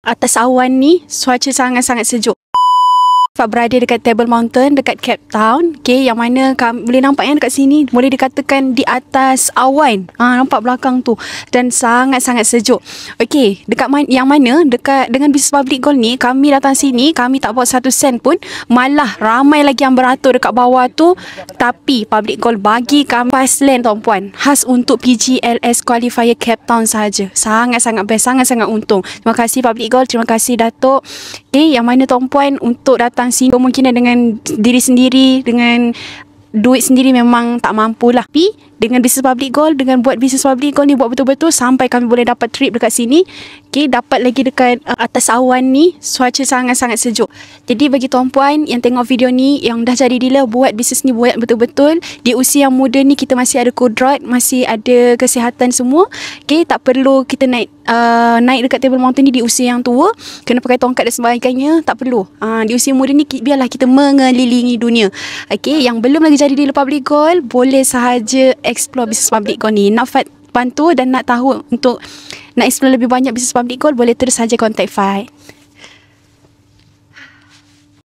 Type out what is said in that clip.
atas awan ni, cuaca sangat-sangat sejuk. Berada dekat Table Mountain, dekat Cape Town. Okay, yang mana boleh nampak yang dekat sini, boleh dikatakan di atas awan. Nampak belakang tu. Dan sangat-sangat sejuk. Okay, yang mana dekat dengan bisnes public gold ni, kami datang sini, kami tak bawa 1 sen pun. Malah ramai lagi yang beratur dekat bawah tu. Tapi public gold bagi kami fast lane tuan-puan. Khas untuk PGLS Qualifier Cape Town sahaja. Sangat-sangat best, sangat-sangat untung. Terima kasih public gold, terima kasih Datuk. Okay, yang mana tuan-puan untuk datang sini kemungkinan dengan diri sendiri, dengan duit sendiri memang tak mampulah. Tapi dengan bisnes public gold, dengan buat bisnes public gold ni buat betul-betul sampai kami boleh dapat trip dekat sini. Okay, dapat lagi dekat atas awan ni, cuaca sangat-sangat sejuk. Jadi bagi tuan-puan yang tengok video ni, yang dah jadi dealer, buat bisnes ni buat betul-betul. Di usia yang muda ni kita masih ada kudrat, masih ada kesihatan semua. Okay, tak perlu kita naik dekat Table Mountain ni di usia yang tua, kena pakai tongkat dan sebagainya, tak perlu. Di usia muda ni biarlah kita mengelilingi dunia. Okay, yang belum lagi jadi dealer public gold, boleh sahaja explore bisnes public gold ni. Nak bantu dan nak tahu untuk nak explore lebih banyak bisnes public gold, boleh terus saja contact Fai.